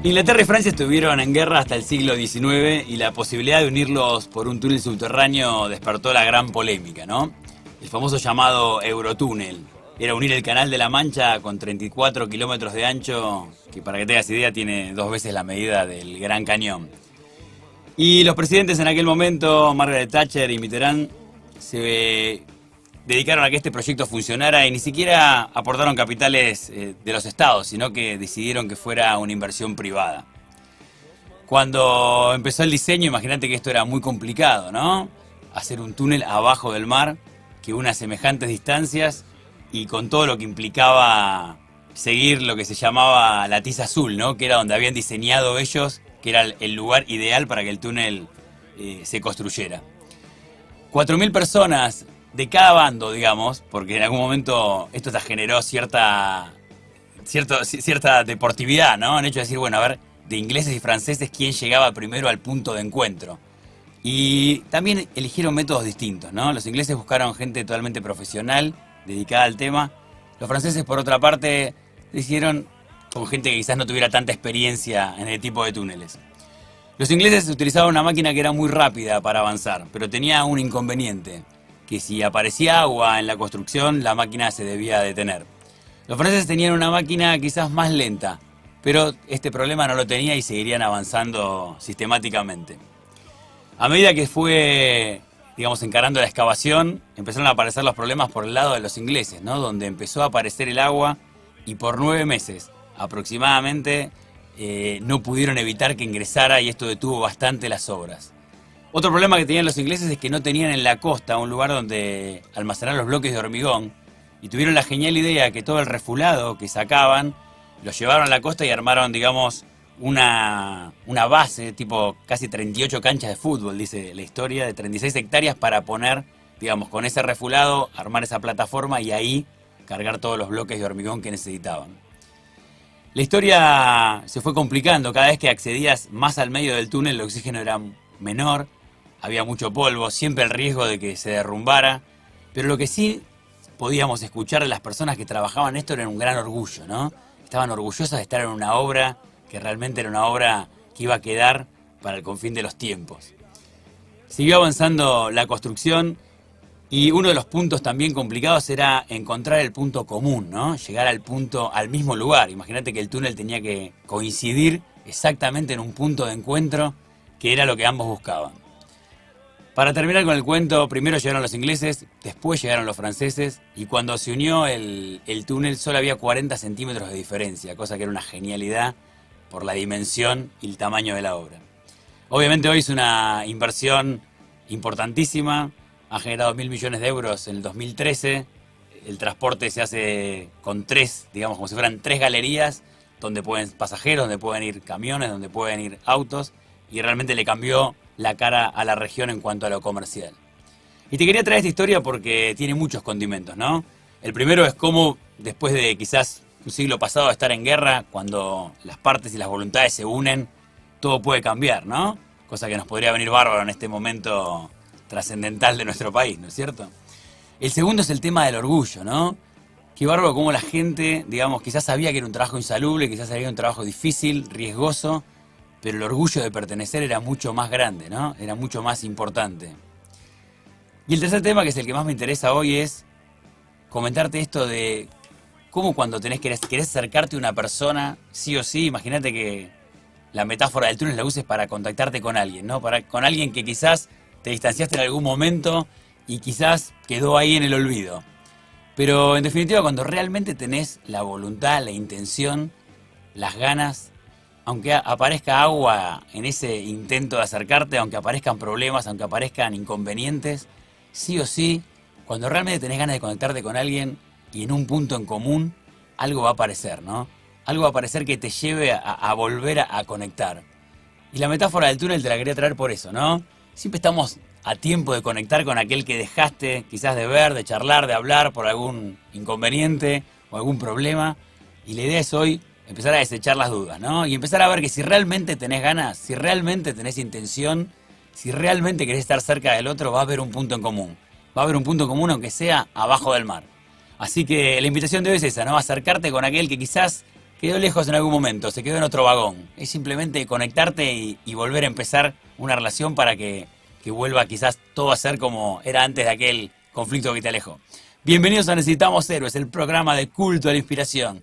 Inglaterra y Francia estuvieron en guerra hasta el siglo XIX y la posibilidad de unirlos por un túnel subterráneo despertó la gran polémica, ¿no? El famoso llamado Eurotúnel. Era unir el Canal de la Mancha con 34 kilómetros de ancho, que para que tengas idea tiene 2 veces la medida del Gran Cañón. Y los presidentes en aquel momento, Margaret Thatcher y Mitterrand, se dedicaron a que este proyecto funcionara y ni siquiera aportaron capitales de los estados, sino que decidieron que fuera una inversión privada. Cuando empezó el diseño, imagínate que esto era muy complicado, ¿no? Hacer un túnel abajo del mar que una semejantes distancias y con todo lo que implicaba seguir lo que se llamaba la tiza azul, ¿no? Que era donde habían diseñado ellos, que era el lugar ideal para que el túnel se construyera. 4.000 personas de cada bando, digamos, porque en algún momento esto te generó cierta deportividad, ¿no? Han hecho decir, bueno, a ver, de ingleses y franceses, quién llegaba primero al punto de encuentro. Y también eligieron métodos distintos, ¿no? Los ingleses buscaron gente totalmente profesional, dedicada al tema. Los franceses, por otra parte, decidieron con gente que quizás no tuviera tanta experiencia en el tipo de túneles. Los ingleses utilizaban una máquina que era muy rápida para avanzar, pero tenía un inconveniente, que si aparecía agua en la construcción, la máquina se debía detener. Los franceses tenían una máquina quizás más lenta, pero este problema no lo tenía y seguirían avanzando sistemáticamente. A medida que fue, digamos, encarando la excavación, empezaron a aparecer los problemas por el lado de los ingleses, ¿no? Donde empezó a aparecer el agua y por 9 meses aproximadamente no pudieron evitar que ingresara y esto detuvo bastante las obras. Otro problema que tenían los ingleses es que no tenían en la costa un lugar donde almacenar los bloques de hormigón y tuvieron la genial idea que todo el refulado que sacaban lo llevaron a la costa y armaron, digamos, una base tipo casi 38 canchas de fútbol, dice la historia, de 36 hectáreas para poner, digamos, con ese refulado, armar esa plataforma y ahí cargar todos los bloques de hormigón que necesitaban. La historia se fue complicando, cada vez que accedías más al medio del túnel el oxígeno era menor, había mucho polvo, siempre el riesgo de que se derrumbara, pero lo que sí podíamos escuchar de las personas que trabajaban esto era un gran orgullo, ¿no? Estaban orgullosas de estar en una obra que realmente era una obra que iba a quedar para el confín de los tiempos. Siguió avanzando la construcción y uno de los puntos también complicados era encontrar el punto común, ¿no? Llegar al mismo lugar. Imagínate que el túnel tenía que coincidir exactamente en un punto de encuentro que era lo que ambos buscaban. Para terminar con el cuento, primero llegaron los ingleses, después llegaron los franceses y cuando se unió el túnel solo había 40 centímetros de diferencia, cosa que era una genialidad por la dimensión y el tamaño de la obra. Obviamente hoy es una inversión importantísima, ha generado 1.000 millones de euros en el 2013, el transporte se hace con 3, digamos como si fueran 3 galerías, donde pueden pasajeros, donde pueden ir camiones, donde pueden ir autos, y realmente le cambió la cara a la región en cuanto a lo comercial. Y te quería traer esta historia porque tiene muchos condimentos, ¿no? El primero es cómo, después de quizás un siglo pasado de estar en guerra, cuando las partes y las voluntades se unen, todo puede cambiar, ¿no? Cosa que nos podría venir bárbaro en este momento trascendental de nuestro país, ¿no es cierto? El segundo es el tema del orgullo, ¿no? Qué bárbaro cómo la gente, digamos, quizás sabía que era un trabajo insalubre, quizás sabía que era un trabajo difícil, riesgoso, pero el orgullo de pertenecer era mucho más grande, ¿no? Era mucho más importante. Y el tercer tema, que es el que más me interesa hoy, es comentarte esto de cómo cuando querés acercarte a una persona, sí o sí, imagínate que la metáfora del túnel la uses para contactarte con alguien, ¿no? Con alguien que quizás te distanciaste en algún momento y quizás quedó ahí en el olvido. Pero en definitiva, cuando realmente tenés la voluntad, la intención, las ganas, aunque aparezca agua en ese intento de acercarte, aunque aparezcan problemas, aunque aparezcan inconvenientes, sí o sí, cuando realmente tenés ganas de conectarte con alguien y en un punto en común, algo va a aparecer, ¿no? Algo va a aparecer que te lleve a volver a conectar. Y la metáfora del túnel te la quería traer por eso, ¿no? Siempre estamos a tiempo de conectar con aquel que dejaste quizás de ver, de charlar, de hablar por algún inconveniente o algún problema. Y la idea es hoy empezar a desechar las dudas, ¿no? Y empezar a ver que si realmente tenés ganas, si realmente tenés intención, si realmente querés estar cerca del otro, va a haber un punto en común. Va a haber un punto en común aunque sea abajo del mar. Así que la invitación de hoy es esa, ¿no? Acercarte con aquel que quizás quedó lejos en algún momento, se quedó en otro vagón. Es simplemente conectarte y volver a empezar una relación para que vuelva quizás todo a ser como era antes de aquel conflicto que te alejó. Bienvenidos a Necesitamos Héroes, el programa de culto a la inspiración.